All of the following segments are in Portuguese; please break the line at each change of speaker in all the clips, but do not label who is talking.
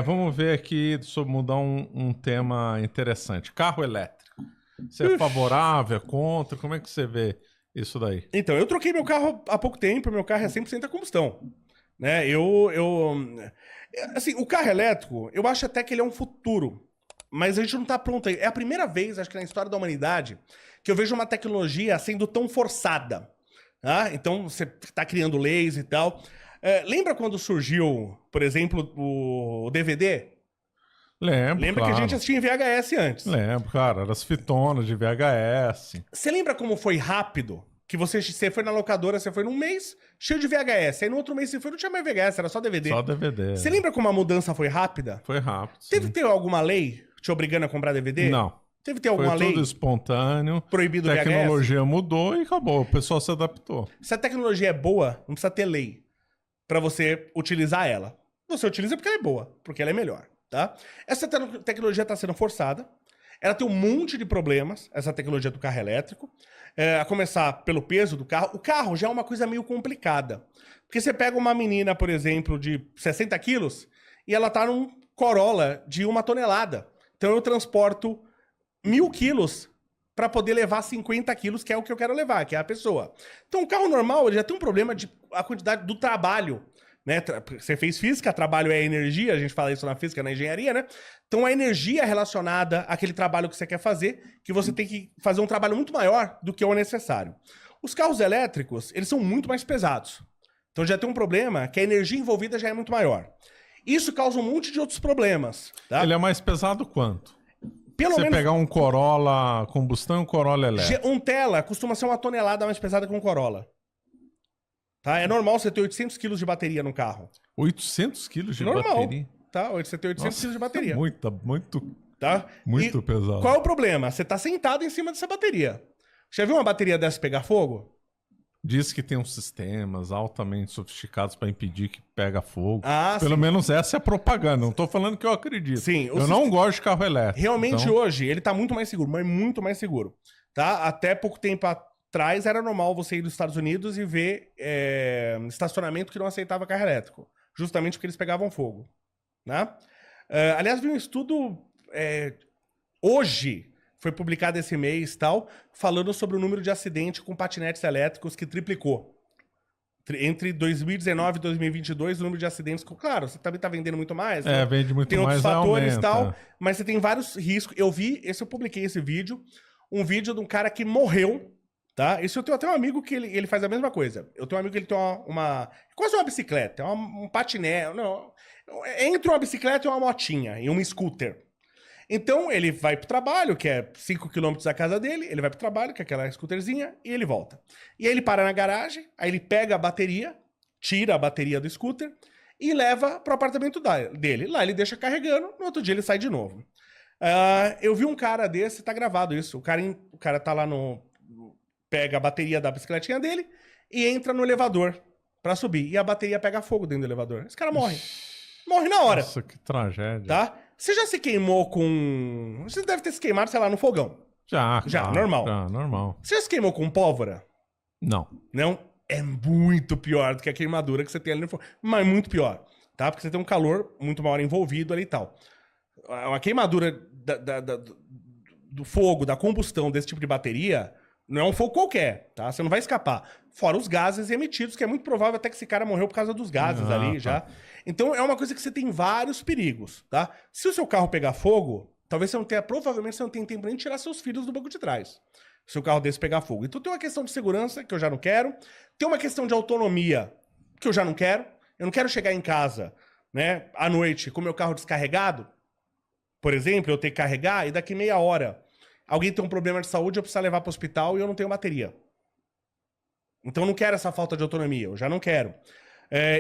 Vamos ver aqui sobre mudar um tema interessante. Carro elétrico. Você é favorável, é contra? Como é que você vê isso daí?
Então, eu troquei meu carro há pouco tempo, meu carro é 100% a combustão. Né? Assim, o carro elétrico, eu acho até que ele é um futuro. Mas a gente não tá pronto aí. É a primeira vez, acho que na história da humanidade, que eu vejo uma tecnologia sendo tão forçada. Tá? Então, você tá criando leis e tal. Lembra quando surgiu, por exemplo, o DVD?
Lembro,
Lembra que a gente assistia em VHS antes.
Lembro, cara. Era as fitonas de VHS.
Você lembra como foi rápido? Que você foi na locadora, você foi num mês cheio de VHS. Aí no outro mês você foi, não tinha mais VHS, era só DVD.
Só DVD.
Você lembra como a mudança foi rápida?
Foi rápido.
Teve que ter alguma lei te obrigando a comprar DVD?
Não.
Teve que ter alguma lei?
Foi tudo espontâneo.
Proibido VHS?
A tecnologia mudou e acabou. O pessoal se adaptou.
Se a tecnologia é boa, não precisa ter lei pra você utilizar ela. Você utiliza porque ela é boa, porque ela é melhor, tá? Essa tecnologia tá sendo forçada. Ela tem um monte de problemas, essa tecnologia do carro elétrico. A começar pelo peso do carro. O carro já é uma coisa meio complicada. Porque você pega uma menina, por exemplo, de 60 quilos e ela tá num Corolla de 1 tonelada. Então eu transporto 1.000 quilos para poder levar 50 quilos, que é o que eu quero levar, que é a pessoa. Então o carro normal ele já tem um problema de a quantidade do trabalho. Né? Você fez física, trabalho é energia, a gente fala isso na física, na engenharia, né? Então a energia relacionada àquele trabalho que você quer fazer, que você tem que fazer um trabalho muito maior do que o necessário. Os carros elétricos, eles são muito mais pesados. Então já tem um problema que a energia envolvida já é muito maior. Isso causa um monte de outros problemas. Tá?
Ele é mais pesado quanto?
Pelo
você
menos...
pegar um Corolla combustão e um Corolla elétrico.
Um Tela costuma ser 1 tonelada mais pesada que um Corolla. Tá? É normal você ter 800 quilos de bateria no carro.
800 quilos de
normal,
bateria?
Tá? Você tem 800 quilos de bateria.
Muito pesado.
Qual é o problema? Você tá sentado em cima dessa bateria. Já viu uma bateria dessa pegar fogo?
Diz que tem uns sistemas altamente sofisticados para impedir que pega fogo.
Pelo
menos essa é a propaganda. Não tô falando que eu acredito.
Sim.
Eu não gosto de carro elétrico.
Realmente hoje ele tá muito mais seguro, mas muito mais seguro. Tá? Até pouco tempo atrás era normal você ir dos Estados Unidos e ver estacionamento que não aceitava carro elétrico. Justamente porque eles pegavam fogo. Né? Aliás, vi um estudo hoje, foi publicado esse mês tal, falando sobre o número de acidentes com patinetes elétricos que triplicou. Entre 2019 e 2022, o número de acidentes... Claro, você também tá vendendo muito mais. Né?
Vende muito
tem
mais,
outros fatores e tal,
aumenta.
mas você tem vários riscos. Eu publiquei esse vídeo, um vídeo de um cara que morreu, tá? Isso eu tenho até um amigo que ele faz a mesma coisa. Eu tenho um amigo que ele tem quase uma bicicleta, um patiné, não, entre uma bicicleta e uma motinha, e um scooter. Então, ele vai pro trabalho, que é 5 km da casa dele, ele vai pro trabalho, que é aquela scooterzinha, e ele volta. E aí ele para na garagem, aí ele pega a bateria, tira a bateria do scooter e leva pro apartamento dele. Lá ele deixa carregando, no outro dia ele sai de novo. Eu vi um cara desse, tá gravado isso, o cara tá lá pega a bateria da bicicletinha dele e entra no elevador pra subir. E a bateria pega fogo dentro do elevador. Esse cara morre. Morre na hora.
Nossa, que tragédia.
Tá? Você já se queimou com... Você deve ter se queimado, sei lá, no fogão.
Já,
normal.
Já, normal.
Você já se queimou com pólvora?
Não.
Não? É muito pior do que a queimadura que você tem ali no fogo. Mas muito pior, tá? Porque você tem um calor muito maior envolvido ali e tal. A queimadura do fogo, da combustão desse tipo de bateria... Não é um fogo qualquer, tá? Você não vai escapar. Fora os gases emitidos, que é muito provável até que esse cara morreu por causa dos gases ali já. Então é uma coisa que você tem vários perigos, tá? Se o seu carro pegar fogo, talvez você não tenha, provavelmente você não tenha tempo nem de tirar seus filhos do banco de trás. Se o carro desse pegar fogo. Então tem uma questão de segurança, que eu já não quero. Tem uma questão de autonomia, que eu já não quero. Eu não quero chegar em casa, né, à noite, com o meu carro descarregado. Por exemplo, eu ter que carregar e daqui meia hora... Alguém tem um problema de saúde, eu preciso levar para o hospital e eu não tenho bateria. Então eu não quero essa falta de autonomia, eu já não quero.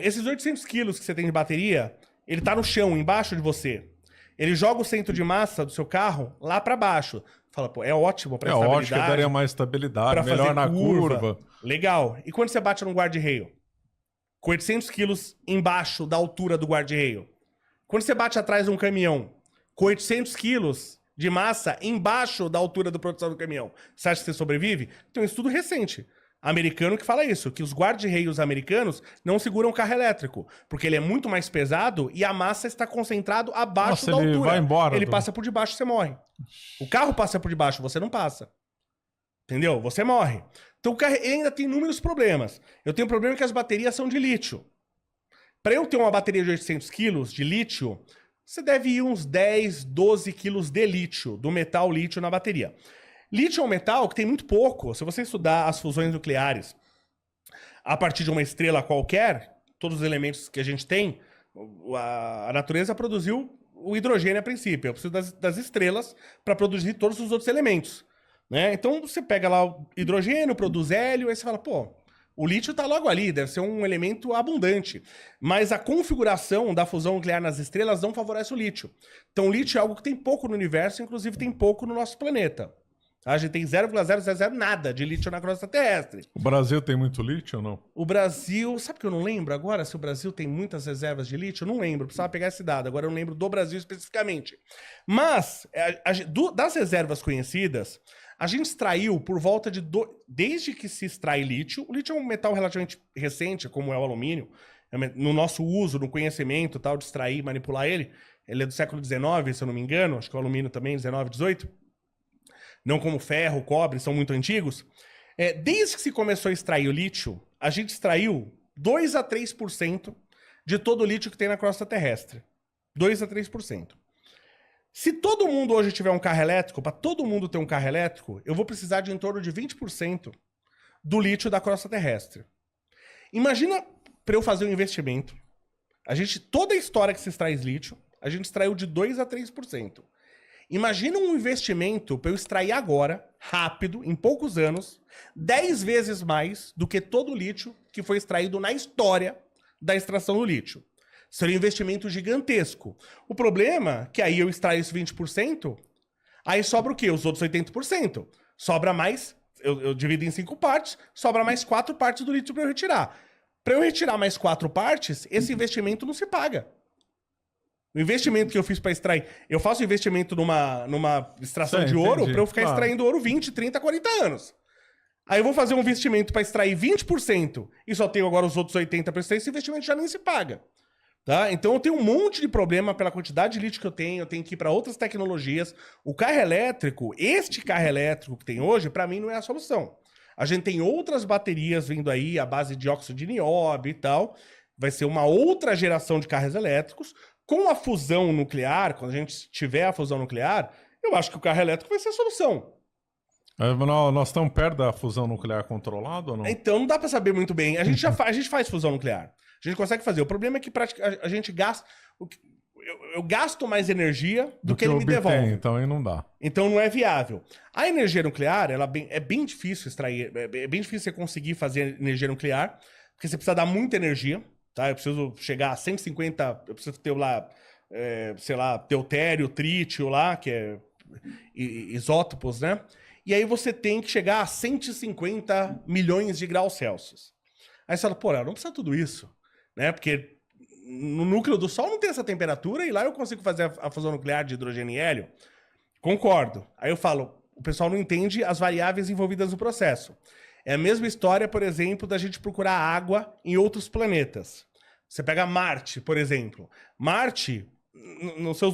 Esses 800 quilos que você tem de bateria, ele tá no chão, embaixo de você. Ele joga o centro de massa do seu carro lá para baixo. Fala, pô, é ótimo para estabilidade. É ótimo,
daria mais estabilidade, melhor na curva.
Legal. E quando você bate num guarda-reio? Com 800 quilos embaixo da altura do guarda-reio. Quando você bate atrás de um caminhão, com 800 quilos... de massa embaixo da altura da produção do caminhão. Você acha que você sobrevive? Tem um estudo recente americano que fala isso, que os guarda-reios americanos não seguram o carro elétrico, porque ele é muito mais pesado e a massa está concentrado abaixo da
ele
altura.
vai embora.
Ele passa por debaixo e você morre. O carro passa por debaixo, você não passa. Entendeu? Você morre. Então o carro ainda tem inúmeros problemas. Eu tenho um problema que as baterias são de lítio. Para eu ter uma bateria de 800 quilos de lítio, você deve ir uns 10, 12 quilos de lítio, do metal lítio na bateria. Lítio é um metal que tem muito pouco. Se você estudar as fusões nucleares a partir de uma estrela qualquer, todos os elementos que a gente tem, a natureza produziu o hidrogênio a princípio. Eu preciso das estrelas para produzir todos os outros elementos. Né? Então você pega lá o hidrogênio, produz hélio, aí você fala, pô, o lítio está logo ali, deve ser um elemento abundante. Mas a configuração da fusão nuclear nas estrelas não favorece o lítio. Então o lítio é algo que tem pouco no universo, inclusive tem pouco no nosso planeta. A gente tem 0,000 nada de lítio na crosta terrestre.
O Brasil tem muito lítio ou não?
O Brasil... Sabe que eu não lembro agora se o Brasil tem muitas reservas de lítio? Eu não lembro, precisava pegar esse dado. Agora eu não lembro do Brasil especificamente. Mas, das reservas conhecidas, a gente extraiu por volta de... Desde que se extrai lítio... O lítio é um metal relativamente recente, como é o alumínio. No nosso uso, no conhecimento tal, de extrair e manipular ele. Ele é do século XIX, se eu não me engano. Acho que o alumínio também, 19, 18. Não como ferro, cobre, são muito antigos. Desde que se começou a extrair o lítio, a gente extraiu 2 a 3% de todo o lítio que tem na crosta terrestre. 2 a 3%. Se todo mundo hoje tiver um carro elétrico, para todo mundo ter um carro elétrico, eu vou precisar de em torno de 20% do lítio da crosta terrestre. Imagina para eu fazer um investimento. Toda a história que se extrai lítio, a gente extraiu de 2 a 3%. Imagina um investimento para eu extrair agora, rápido, em poucos anos, 10 vezes mais do que todo o lítio que foi extraído na história da extração do lítio. Seria um investimento gigantesco. O problema é que aí eu extraio esse 20%, aí sobra o quê? Os outros 80%. Sobra mais, eu divido em 5 partes, sobra mais 4 partes do lítio para eu retirar. Para eu retirar mais 4 partes, esse investimento não se paga. O investimento que eu fiz para extrair... Eu faço investimento numa extração de ouro para eu ficar extraindo ouro 20, 30, 40 anos. Aí eu vou fazer um investimento para extrair 20% e só tenho agora os outros 80%, esse investimento já nem se paga. Tá? Então eu tenho um monte de problema pela quantidade de lítio que eu tenho que ir para outras tecnologias. O carro elétrico, este carro elétrico que tem hoje, para mim não é a solução. A gente tem outras baterias vindo aí, à base de óxido de nióbio e tal. Vai ser uma outra geração de carros elétricos. Com a fusão nuclear, quando a gente tiver a fusão nuclear, eu acho que o carro elétrico vai ser a solução.
Nós estamos perto da fusão nuclear controlada ou não?
Então não dá para saber muito bem. A gente faz fusão nuclear. A gente consegue fazer. O problema é que a gente gasta... Eu gasto mais energia do que ele me devolve.
Então aí não dá.
Então não é viável. A energia nuclear, é bem difícil extrair, é bem difícil você conseguir fazer energia nuclear, porque você precisa dar muita energia. Tá? Eu preciso chegar a 150, eu preciso ter lá, sei lá, deutério, trítio lá, que é isótopos, né? E aí você tem que chegar a 150 milhões de graus Celsius. Aí você fala, pô, não precisa tudo isso, né? Porque no núcleo do Sol não tem essa temperatura e lá eu consigo fazer a fusão nuclear de hidrogênio e hélio. Concordo. Aí eu falo, o pessoal não entende as variáveis envolvidas no processo. É a mesma história, por exemplo, da gente procurar água em outros planetas. Você pega Marte, por exemplo. Marte,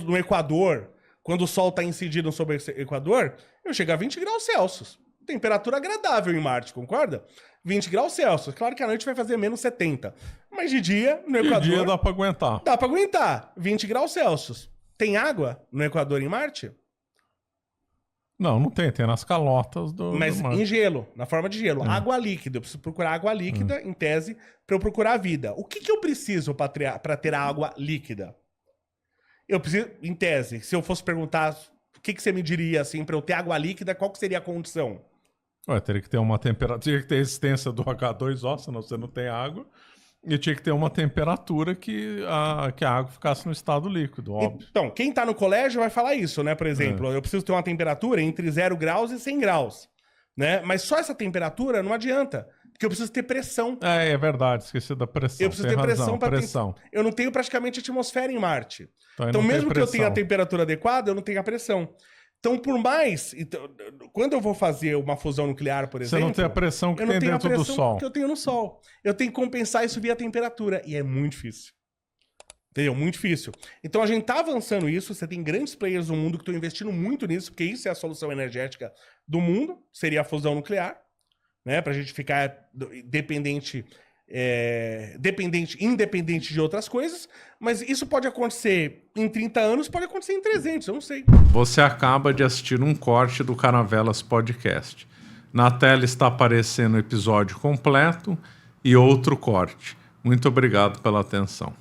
no Equador, quando o Sol está incidindo sobre o Equador, eu chego a 20 graus Celsius. Temperatura agradável em Marte, concorda? 20 graus Celsius. Claro que à noite vai fazer menos 70. Mas de dia, no Equador...
De dia dá para aguentar.
Dá para aguentar. 20 graus Celsius. Tem água no Equador em Marte?
Não tem. Tem nas calotas do
Mas
mar.
em gelo, na forma de gelo. Água líquida. Eu preciso procurar água líquida, em tese, para eu procurar a vida. O que eu preciso para ter água líquida? Eu preciso, em tese, se eu fosse perguntar o que você me diria, assim, para eu ter água líquida, qual que seria a condição?
Teria que ter uma temperatura, teria que ter resistência do H2O, senão você não tem água. E tinha que ter uma temperatura que a água ficasse no estado líquido, óbvio.
Então, quem tá no colégio vai falar isso, né? Por exemplo, eu preciso ter uma temperatura entre 0 graus e 100 graus, né? Mas só essa temperatura não adianta, porque eu preciso ter pressão.
É verdade, esqueci da pressão.
Eu preciso ter pressão para pressão. Eu não tenho praticamente atmosfera em Marte. Então mesmo que eu tenha a temperatura adequada, eu não tenho a pressão. Então, por mais... Então, quando eu vou fazer uma fusão nuclear, por exemplo...
Você não tem a pressão que tem dentro do Sol.
que eu tenho no Sol. Eu tenho que compensar isso via temperatura. E é muito difícil. Entendeu? Muito difícil. Então, a gente tá avançando isso. Você tem grandes players no mundo que estão investindo muito nisso, porque isso é a solução energética do mundo. Seria a fusão nuclear, né? Pra gente ficar independente de outras coisas, mas isso pode acontecer em 30 anos, pode acontecer em 300, eu não sei.
Você acaba de assistir um corte do Caravelas Podcast. Na tela está aparecendo o episódio completo e outro corte. Muito obrigado pela atenção.